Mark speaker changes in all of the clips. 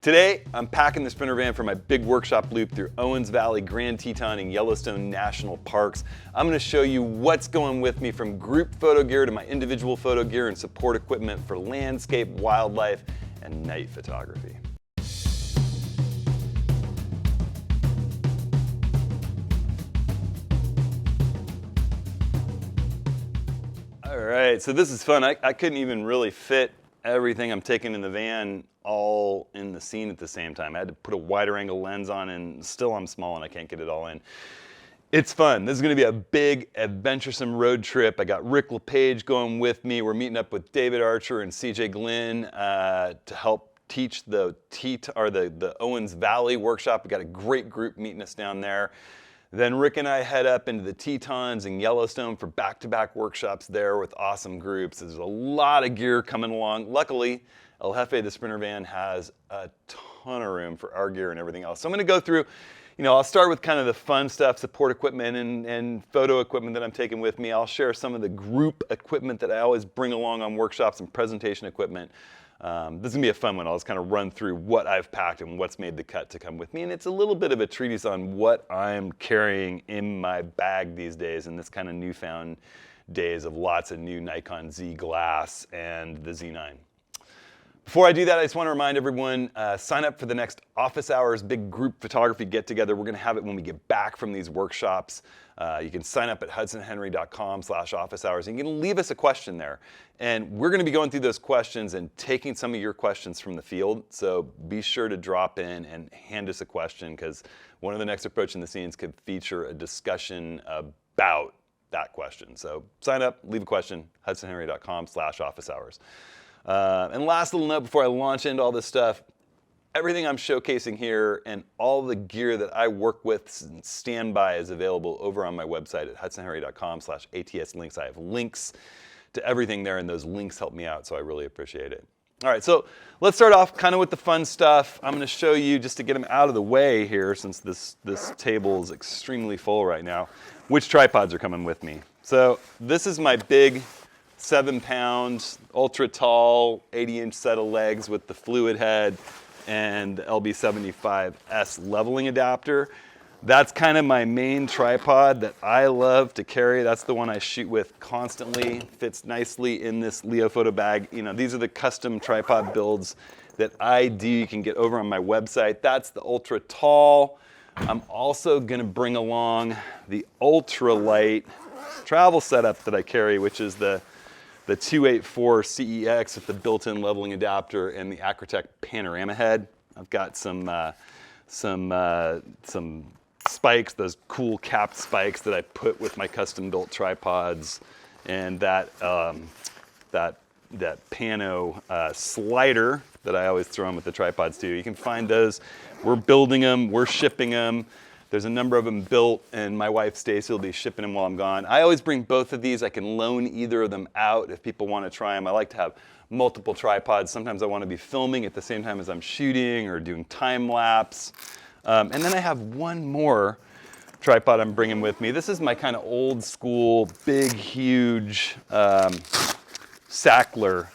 Speaker 1: Today, I'm packing the Sprinter van for my big workshop loop through Owens Valley, Grand Teton, and Yellowstone National Parks. I'm going to show you what's going with me from group photo gear to my individual photo gear and support equipment for landscape, wildlife, and night photography. All right, so this is fun. I couldn't even really fit everything I'm taking in the van all in the scene at the same time. I had to put a wider angle lens on, and still I'm small and I can't get it all in. It's fun. This is going to be a big, adventuresome road trip. I got Rick LePage going with me. We're meeting up with David Archer and CJ Glynn to help teach the Owens Valley workshop. We got a great group meeting us down there. Then Rick and I head up into the Tetons and Yellowstone for back-to-back workshops there with awesome groups. There's a lot of gear coming along. Luckily, El Jefe, the Sprinter van, has a ton of room for our gear and everything else. So I'm going to go through, I'll start with kind of the fun stuff, support equipment and photo equipment that I'm taking with me. I'll share some of the group equipment that I always bring along on workshops and presentation equipment. This is going to be a fun one. I'll just kind of run through what I've packed and what's made the cut to come with me. And it's a little bit of a treatise on what I'm carrying in my bag these days in this kind of newfound days of lots of new Nikon Z glass and the Z9. Before I do that, I just want to remind everyone, sign up for the next office hours big group photography get-together. We're going to have it when we get back from these workshops. You can sign up at hudsonhenry.com/office hours. And you can leave us a question there. And we're going to be going through those questions and taking some of your questions from the field. So be sure to drop in and hand us a question, because one of the next Approaching the Scenes could feature a discussion about that question. So sign up, leave a question, hudsonhenry.com/office hours. And last little note before I launch into all this stuff, everything I'm showcasing here and all the gear that I work with and stand by is available over on my website at hudsonhenry.com/ATS links. I have links to everything there, and those links help me out, so I really appreciate it. All right, so let's start off kind of with the fun stuff. I'm going to show you, just to get them out of the way here, since this table is extremely full right now, which tripods are coming with me. So this is my big 7-pound, ultra tall, 80-inch set of legs with the fluid head and the LB75S leveling adapter. That's kind of my main tripod that I love to carry. That's the one I shoot with constantly. Fits nicely in this Leo photo bag. These are the custom tripod builds that I do. You can get over on my website. That's the ultra tall. I'm also going to bring along the ultra light travel setup that I carry, which is the 284 CEX with the built-in leveling adapter and the Acrotech panorama head. I've got some spikes, those cool capped spikes that I put with my custom-built tripods, and that pano slider that I always throw in with the tripods too. You can find those. We're building them. We're shipping them. There's a number of them built, and my wife Stacy will be shipping them while I'm gone. I always bring both of these. I can loan either of them out if people want to try them. I like to have multiple tripods. Sometimes I want to be filming at the same time as I'm shooting or doing time lapse. And then I have one more tripod I'm bringing with me. This is my kind of old school, big, huge Sackler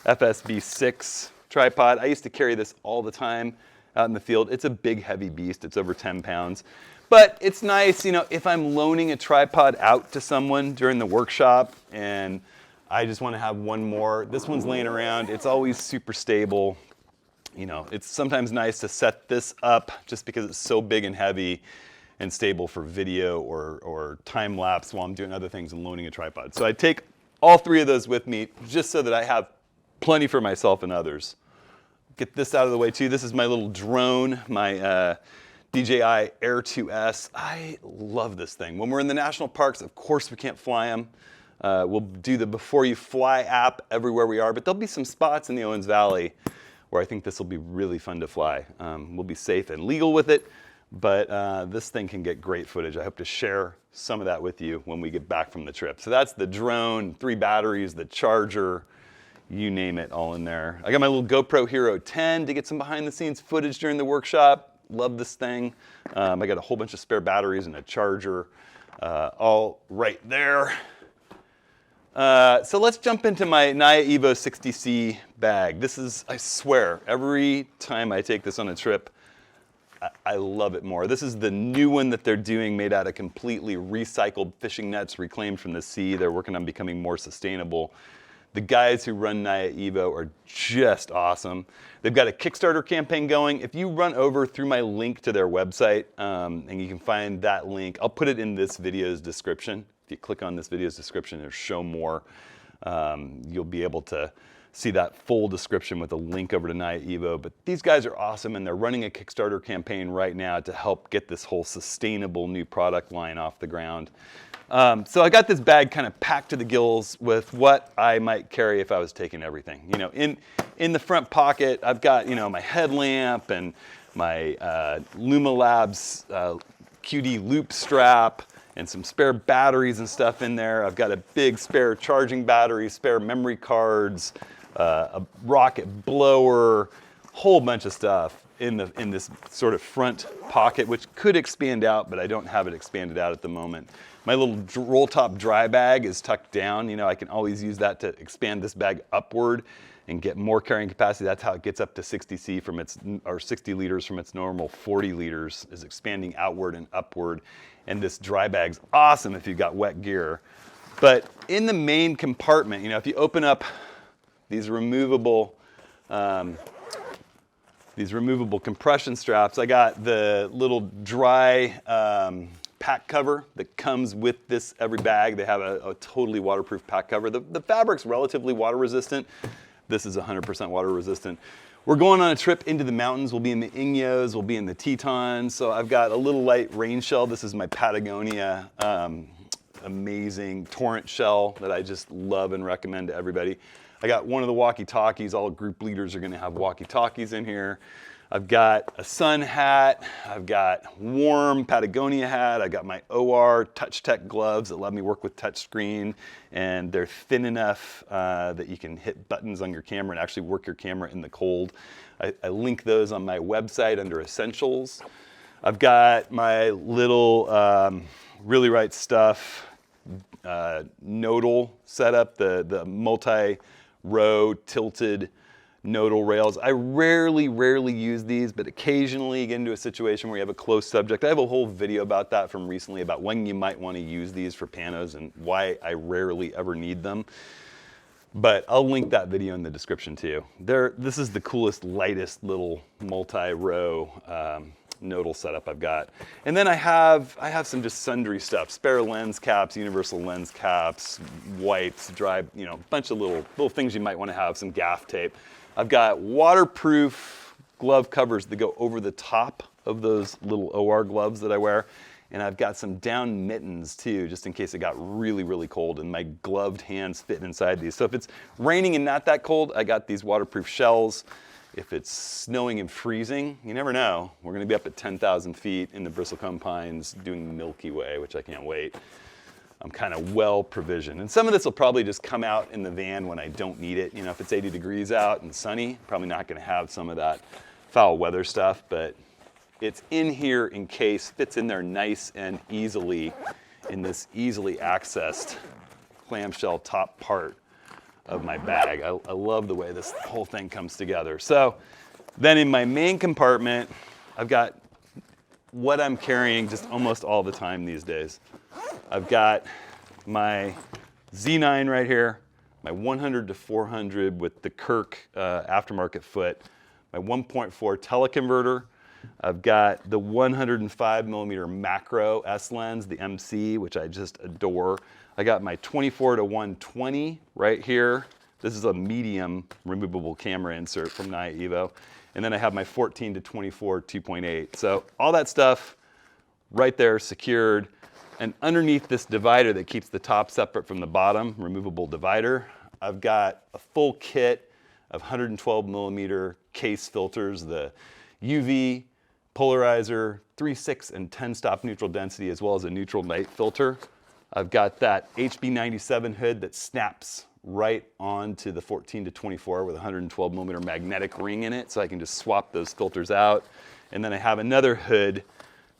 Speaker 1: FSB6 tripod. I used to carry this all the time out in the field. It's a big, heavy beast. It's over 10 pounds. But it's nice, if I'm loaning a tripod out to someone during the workshop and I just want to have one more. This one's laying around. It's always super stable. It's sometimes nice to set this up just because it's so big and heavy and stable for video or time lapse while I'm doing other things and loaning a tripod. So I take all three of those with me just so that I have plenty for myself and others. Get this out of the way too. This is my little drone, my DJI Air 2S. I love this thing. When we're in the national parks, of course we can't fly them. We'll do the Before You Fly app everywhere we are, but there'll be some spots in the Owens Valley where I think this will be really fun to fly. We'll be safe and legal with it, but this thing can get great footage. I hope to share some of that with you when we get back from the trip. So that's the drone, 3 batteries, the charger, you name it, all in there. I got my little GoPro Hero 10 to get some behind the scenes footage during the workshop. Love this thing. I got a whole bunch of spare batteries and a charger all right there. So let's jump into my NYA-EVO 60C bag. This is, I swear, every time I take this on a trip, I love it more. This is the new one that they're doing, made out of completely recycled fishing nets reclaimed from the sea. They're working on becoming more sustainable. The guys who run NYA-EVO are just awesome. They've got a Kickstarter campaign going. If you run over through my link to their website, and you can find that link, I'll put it in this video's description. If you click on this video's description, it'll show more. You'll be able to see that full description with a link over to NYA-EVO. But these guys are awesome, and they're running a Kickstarter campaign right now to help get this whole sustainable new product line off the ground. So I got this bag kind of packed to the gills with what I might carry if I was taking everything. You know, in the front pocket, I've got, you know, my headlamp and my Luma Labs QD loop strap and some spare batteries and stuff in there. I've got a big spare charging battery, spare memory cards, a rocket blower, whole bunch of stuff in this sort of front pocket, which could expand out, but I don't have it expanded out at the moment. My little roll top dry bag is tucked down. You know, I can always use that to expand this bag upward and get more carrying capacity. That's how it gets up to 60 liters from its normal 40 liters, is expanding outward and upward. And this dry bag's awesome if you've got wet gear. But in the main compartment, you know, if you open up these removable compression straps, I got the little dry pack cover that comes with this every bag. They have a totally waterproof pack cover. The fabric's relatively water resistant. This is 100% water resistant. We're going on a trip into the mountains. We'll be in the Inyo, we'll be in the Tetons. So I've got a little light rain shell. This is my Patagonia amazing torrent shell that I just love and recommend to everybody. I got one of the walkie-talkies. All group leaders are gonna have walkie-talkies in here. I've got a sun hat. I've got warm Patagonia hat. I've got my OR Touch Tech gloves that let me work with touch screen, and they're thin enough that you can hit buttons on your camera and actually work your camera in the cold. I link those on my website under Essentials. I've got my little Really Right Stuff nodal setup, the multi-row tilted nodal rails. I rarely use these, but occasionally you get into a situation where you have a close subject. I have a whole video about that from recently about when you might want to use these for panos and why I rarely ever need them. But I'll link that video in the description too. This is the coolest, lightest little multi-row nodal setup I've got. And then I have some just sundry stuff, spare lens caps, universal lens caps, wipes, dry, you know, a bunch of little things you might want to have, some gaff tape. I've got waterproof glove covers that go over the top of those little OR gloves that I wear. And I've got some down mittens too, just in case it got really cold and my gloved hands fit inside these. So if it's raining and not that cold, I got these waterproof shells. If it's snowing and freezing, you never know. We're gonna be up at 10,000 feet in the Bristlecone Pines doing the Milky Way, which I can't wait. I'm kind of well provisioned. And some of this will probably just come out in the van when I don't need it. You know, if it's 80 degrees out and sunny, probably not gonna have some of that foul weather stuff, but it's in here in case, fits in there nice and easily in this easily accessed clamshell top part of my bag. I love the way this whole thing comes together. So then in my main compartment, I've got what I'm carrying just almost all the time these days. I've got my Z9 right here, my 100-400 with the Kirk aftermarket foot, my 1.4 teleconverter. I've got the 105mm macro S lens, the MC, which I just adore. I got my 24-120 right here. This is a medium removable camera insert from NYA-EVO. And then I have my 14-24 2.8. So all that stuff right there secured. And underneath this divider that keeps the top separate from the bottom, removable divider, I've got a full kit of 112mm case filters, the UV, polarizer, 3, 6, and 10 stop neutral density, as well as a neutral night filter. I've got that HB97 hood that snaps right onto the 14-24 with a 112mm magnetic ring in it, so I can just swap those filters out. And then I have another hood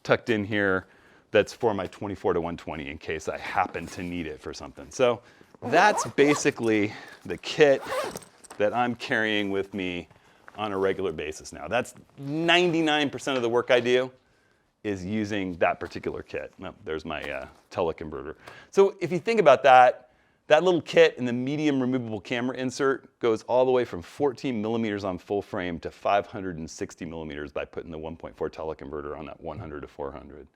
Speaker 1: tucked in here that's for my 24-120 in case I happen to need it for something. So that's basically the kit that I'm carrying with me on a regular basis now. That's 99% of the work I do is using that particular kit. Oh, there's my teleconverter. So if you think about that, that little kit in the medium removable camera insert goes all the way from 14 millimeters on full frame to 560 millimeters by putting the 1.4 teleconverter on that 100 to 400.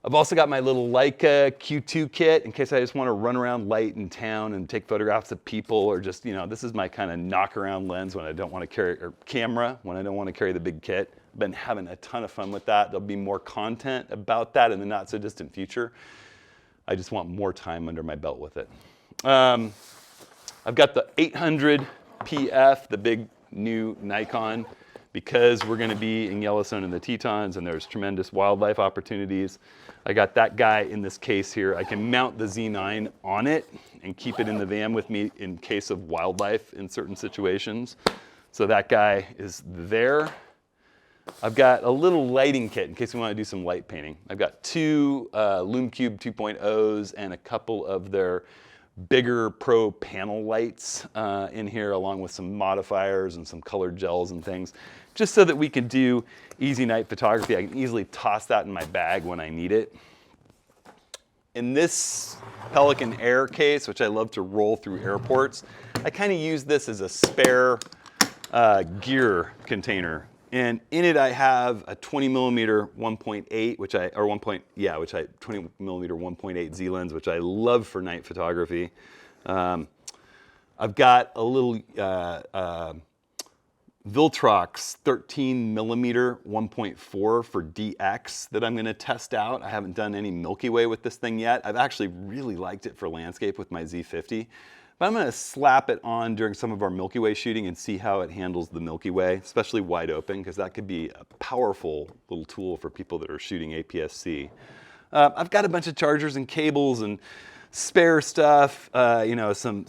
Speaker 1: I've also got my little Leica Q2 kit in case I just want to run around light in town and take photographs of people, or just, you know, this is my kind of knock around lens when I don't want to carry, or camera when I don't want to carry the big kit. I've been having a ton of fun with that. There'll be more content about that in the not so distant future. I just want more time under my belt with it. I've got the 800 PF, the big new Nikon, because we're going to be in Yellowstone in the Tetons and there's tremendous wildlife opportunities. I got that guy in this case here. I can mount the Z9 on it and keep it in the van with me in case of wildlife in certain situations. So that guy is there. I've got a little lighting kit in case we want to do some light painting. I've got two LumeCube 2.0s and a couple of their bigger pro panel lights in here, along with some modifiers and some colored gels and things, just so that we can do easy night photography. I can easily toss that in my bag when I need it. In this Pelican Air case, which I love to roll through airports, I kind of use this as a spare gear container. And in it I have a 20 millimeter 1.8, which I 20 millimeter 1.8 Z lens, which I love for night photography. I've got a little Viltrox 13 millimeter 1.4 for DX that I'm going to test out. I haven't done any Milky Way with this thing yet. I've actually really liked it for landscape with my Z50. But I'm going to slap it on during some of our Milky Way shooting and see how it handles the Milky Way, especially wide open, because that could be a powerful little tool for people that are shooting APS-C. I've got a bunch of chargers and cables and spare stuff, you know, some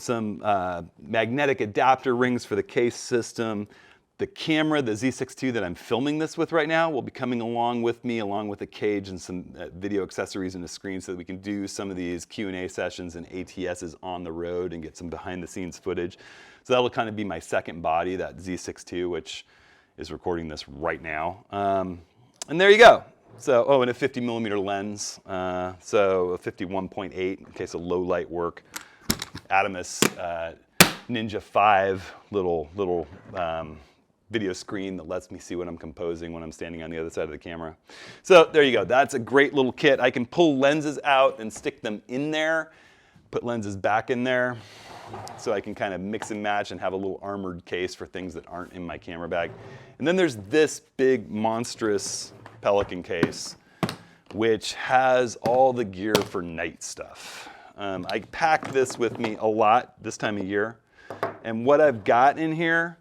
Speaker 1: magnetic adapter rings for the case system. The camera, the Z6 II that I'm filming this with right now, will be coming along with me, along with a cage and some video accessories and a screen, so that we can do some of these Q&A sessions and ATSs on the road and get some behind the scenes footage. So that'll kind of be my second body, that Z6 II, which is recording this right now. And there you go. So, oh, and a 50 millimeter lens. So a 51.8 in case of low light work. Adamus Ninja 5 little video screen that lets me see what I'm composing when I'm standing on the other side of the camera. So there you go. That's a great little kit. I can pull lenses out and stick them in there, put lenses back in there, so I can kind of mix and match and have a little armored case for things that aren't in my camera bag. And then there's this big monstrous Pelican case, which has all the gear for night stuff. I pack this with me a lot this time of year. And what I've got in here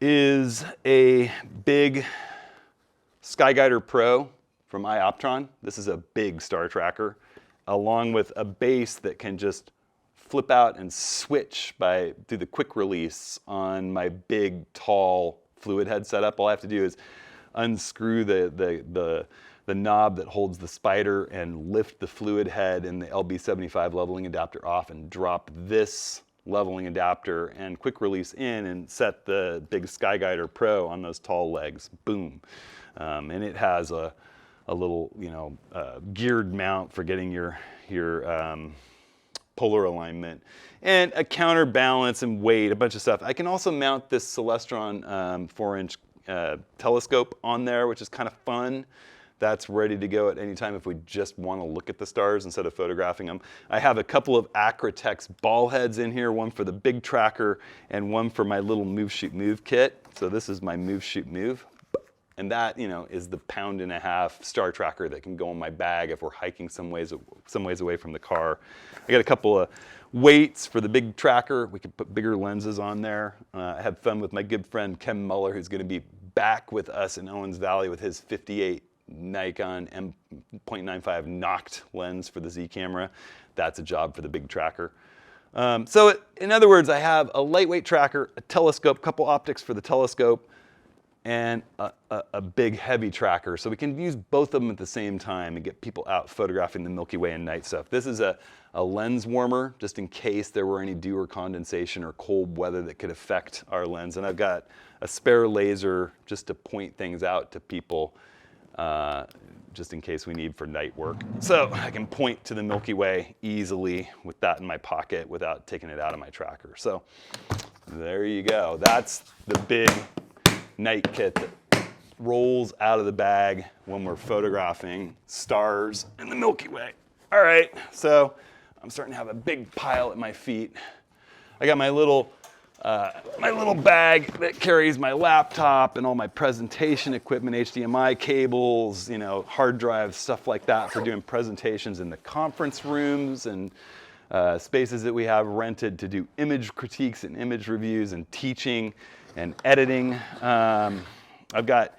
Speaker 1: is a big Skyguider Pro from Ioptron. This is a big star tracker, along with a base that can just flip out and switch through the quick release on my big, tall fluid head setup. All I have to do is unscrew the knob that holds the spider and lift the fluid head and the LB75 leveling adapter off and drop this leveling adapter and quick release in and set the big Skyguider Pro on those tall legs. Boom. And it has a little, you know, geared mount for getting your polar alignment and a counterbalance and weight, a bunch of stuff. I can also mount this Celestron 4-inch telescope on there, which is kind of fun. That's ready to go at any time if we just want to look at the stars instead of photographing them. I have a couple of Acrotex ball heads in here, one for the big tracker and one for my little Move Shoot Move kit. So this is my Move Shoot Move. And that, you know, is the 1.5 pound star tracker that can go in my bag if we're hiking some ways away from the car. I got a couple of weights for the big tracker. We can put bigger lenses on there. I had fun with my good friend Ken Muller, who's going to be back with us in Owens Valley with his 58 Nikon M.95 knocked lens for the Z camera. That's a job for the big tracker. So in other words, I have a lightweight tracker, a telescope, couple optics for the telescope, and a big heavy tracker. So we can use both of them at the same time and get people out photographing the Milky Way and night stuff. This is a lens warmer, just in case there were any dew or condensation or cold weather that could affect our lens. And I've got a spare laser just to point things out to people, just in case we need for night work. So I can point to the Milky Way easily with that in my pocket without taking it out of my tracker. So there you go. That's the big night kit that rolls out of the bag when we're photographing stars in the Milky Way. All right, so I'm starting to have a big pile at my feet. I got my little bag that carries my laptop and all my presentation equipment, HDMI cables, you know, hard drives, stuff like that for doing presentations in the conference rooms and spaces that we have rented to do image critiques and image reviews and teaching and editing. I've got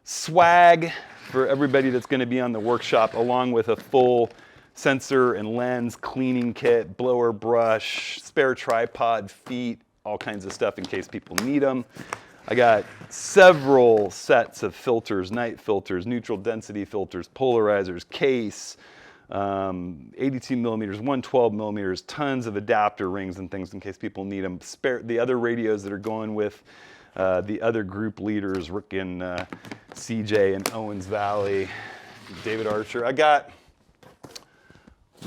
Speaker 1: swag for everybody that's going to be on the workshop, along with a full sensor and lens cleaning kit, blower brush, spare tripod, feet, all kinds of stuff in case people need them. I got several sets of filters, night filters, neutral density filters, polarizers, case, 82 millimeters, 112 millimeters, tons of adapter rings and things in case people need them. Spare the other radios that are going with the other group leaders, Rick and CJ and Owens Valley, David Archer. I got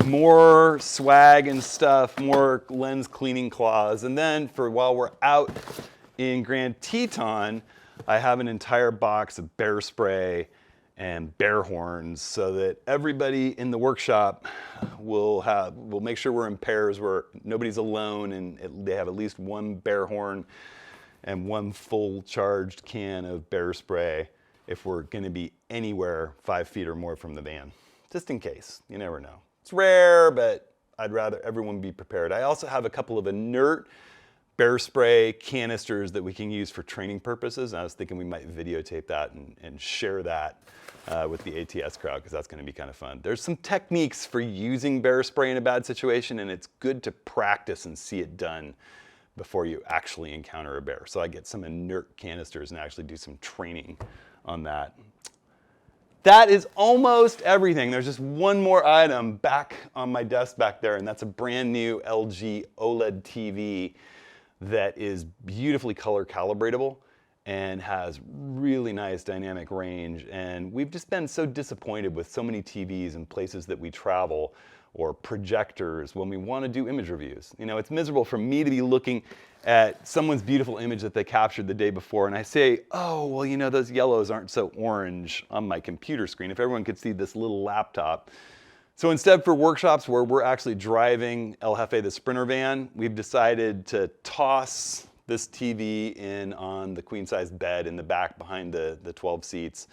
Speaker 1: more swag and stuff, more lens cleaning cloths. And then for while we're out in Grand Teton, I have an entire box of bear spray and bear horns so that everybody in the workshop will make sure we're in pairs where nobody's alone and they have at least one bear horn and one full charged can of bear spray if we're gonna be anywhere 5 feet or more from the van, just in case, you never know. It's rare, but I'd rather everyone be prepared. I also have a couple of inert bear spray canisters that we can use for training purposes. And I was thinking we might videotape that and share that with the ATS crowd, because that's going to be kind of fun. There's some techniques for using bear spray in a bad situation, and it's good to practice and see it done before you actually encounter a bear. So I get some inert canisters and actually do some training on that. That is almost everything. There's just one more item back on my desk back there, and that's a brand new LG OLED TV that is beautifully color calibratable and has really nice dynamic range. And we've just been so disappointed with so many TVs in places that we travel, or projectors when we want to do image reviews. You know, it's miserable for me to be looking at someone's beautiful image that they captured the day before, and I say, oh, well, you know, those yellows aren't so orange on my computer screen. If everyone could see this little laptop. So instead, for workshops where we're actually driving El Jefe, the Sprinter van, we've decided to toss this TV in on the queen-size bed in the back behind the 12 seats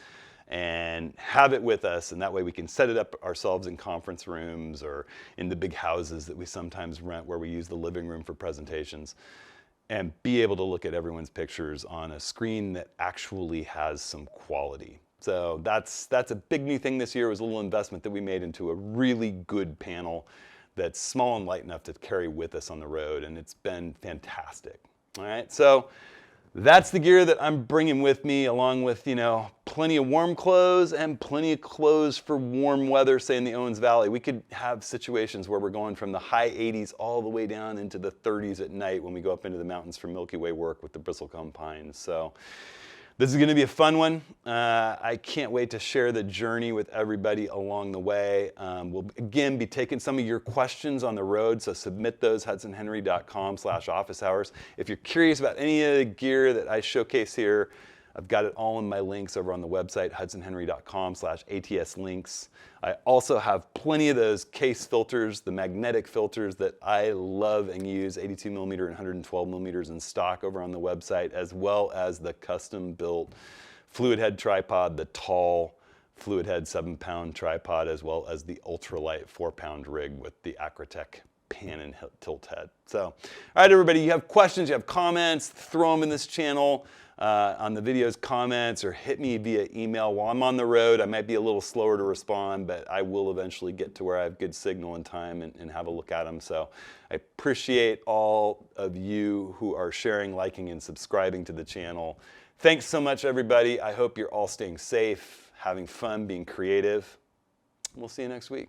Speaker 1: and have it with us, and that way we can set it up ourselves in conference rooms or in the big houses that we sometimes rent where we use the living room for presentations, and be able to look at everyone's pictures on a screen that actually has some quality. So that's a big new thing this year. It was a little investment that we made into a really good panel that's small and light enough to carry with us on the road, and it's been fantastic. All right, so that's the gear that I'm bringing with me, along with, you know, plenty of warm clothes and plenty of clothes for warm weather, say in the Owens Valley. We could have situations where we're going from the high 80s all the way down into the 30s at night when we go up into the mountains for Milky Way work with the bristlecone pines. So this is going to be a fun one. I can't wait to share the journey with everybody along the way. We'll again be taking some of your questions on the road, so submit those, hudsonhenry.com/office hours. If you're curious about any of the gear that I showcase here, I've got it all in my links over on the website, hudsonhenry.com/ATS links. I also have plenty of those case filters, the magnetic filters that I love and use, 82 millimeter and 112 millimeters in stock over on the website, as well as the custom built fluid head tripod, the tall fluid head 7-pound tripod, as well as the ultralight 4-pound rig with the Acrotech pan and tilt head. So, all right, everybody, you have questions, you have comments, throw them in this channel. On the video's comments, or hit me via email. While I'm on the road, I might be a little slower to respond, but I will eventually get to where I have good signal and time and have a look at them. So I appreciate all of you who are sharing, liking, and subscribing to the channel. Thanks so much, everybody. I hope you're all staying safe, having fun, being creative. We'll see you next week.